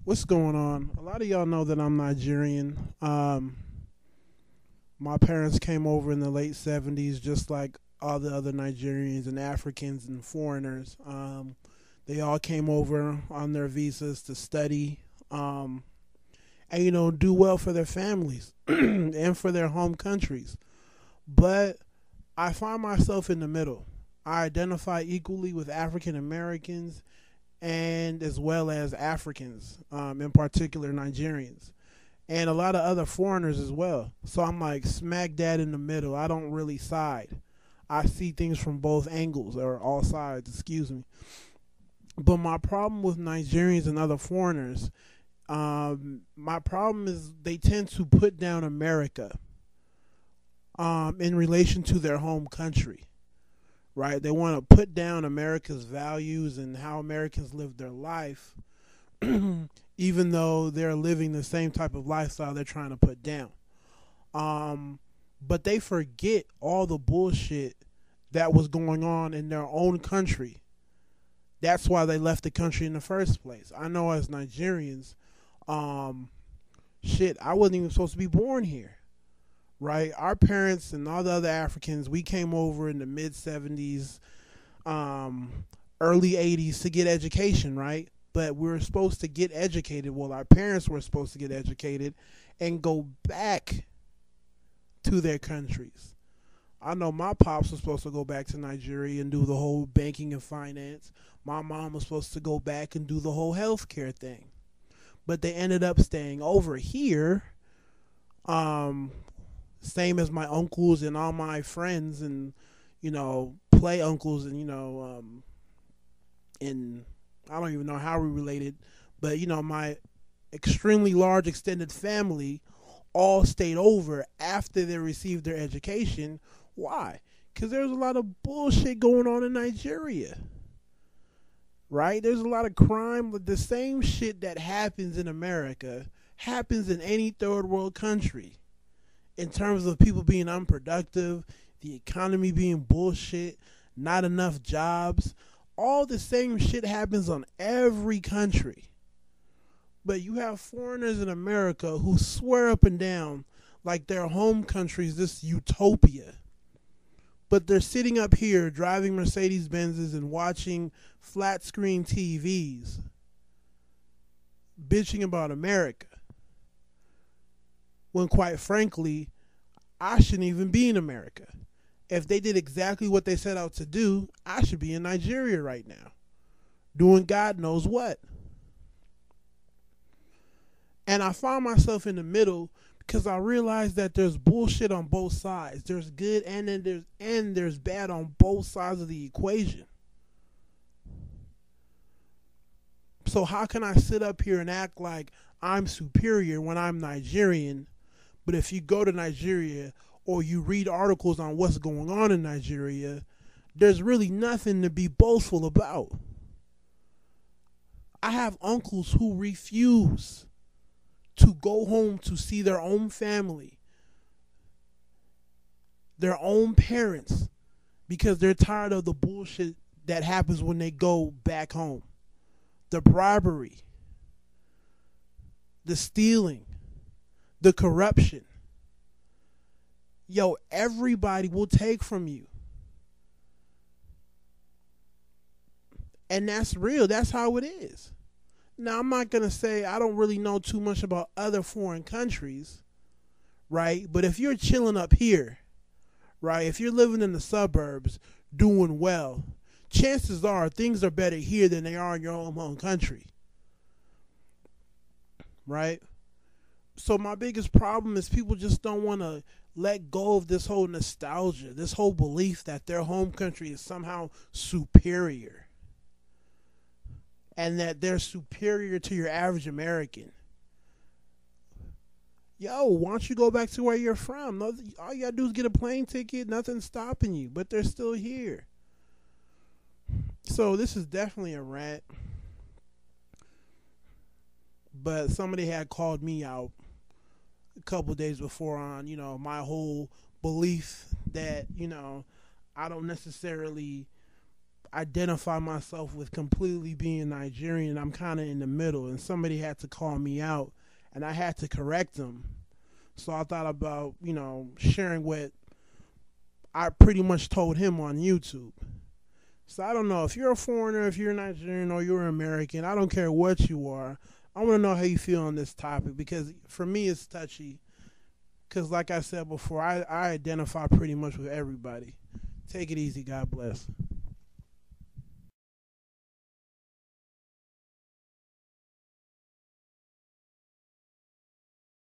What's going on? A lot of y'all know that I'm Nigerian. My parents came over in the late 70s, just like all the other Nigerians and Africans and foreigners. They all came over on their visas to study and, do well for their families and for their home countries. But I find myself in the middle. I identify equally with African Americans and as well as Africans, in particular Nigerians, and a lot of other foreigners as well. So I'm like smack dab in the middle. I don't really side. I see things from both angles or all sides, excuse me. But my problem with Nigerians and other foreigners, my problem is they tend to put down America in relation to their home country, right? They want to put down America's values and how Americans live their life, even though they're living the same type of lifestyle they're trying to put down. But they forget all the bullshit that was going on in their own country. That's why they left the country in the first place. I know as Nigerians, I wasn't even supposed to be born here, right? Our parents and all the other Africans, we came over in the mid 70s, early 80s to get education, right? But we were supposed to get educated. Well, our parents were supposed to get educated and go back to their countries. I know my pops was supposed to go back to Nigeria and do the whole banking and finance. My mom was supposed to go back and do the whole healthcare thing. But they ended up staying over here. Same as my uncles and all my friends and, play uncles and, and I don't even know how we related. But, my extremely large extended family all stayed over after they received their education. Why? Because there's a lot of bullshit going on in Nigeria. Right? There's a lot of crime, but the same shit that happens in America happens in any third world country. In terms of people being unproductive, the economy being bullshit, not enough jobs, all the same shit happens on every country. But you have foreigners in America who swear up and down like their home country is this utopia. But they're sitting up here driving Mercedes Benzes and watching flat screen TVs, bitching about America. When quite frankly, I shouldn't even be in America. If they did exactly what they set out to do, I should be in Nigeria right now, doing God knows what. And I find myself in the middle because I realize that there's bullshit on both sides. There's good and then there's bad on both sides of the equation. So how can I sit up here and act like I'm superior when I'm Nigerian, but if you go to Nigeria or you read articles on what's going on in Nigeria, there's really nothing to be boastful about. I have uncles who refuse to go home to see their own family, their own parents, because they're tired of the bullshit that happens when they go back home. The bribery, the stealing, the corruption. Yo, everybody will take from you. And that's real. That's how it is. Now, I'm not going to say I don't really know too much about other foreign countries, right? But if you're chilling up here, right, if you're living in the suburbs, doing well, chances are things are better here than they are in your own home country, right? So my biggest problem is people just don't want to let go of this whole nostalgia, this whole belief that their home country is somehow superior and that they're superior to your average American. Yo, why don't you go back to where you're from? All you gotta do is get a plane ticket, nothing's stopping you, but they're still here. So this is definitely a rant. But somebody had called me out a couple days before on, my whole belief that, I don't necessarily identify myself with completely being Nigerian. I'm kind of in the middle, and somebody had to call me out, and I had to correct them. So I thought about, sharing what I pretty much told him on YouTube. So I don't know if you're a foreigner, if you're Nigerian or you're American. I don't care what you are. I want to know how you feel on this topic because for me it's touchy. Because like I said before, I identify pretty much with everybody. Take it easy. God bless.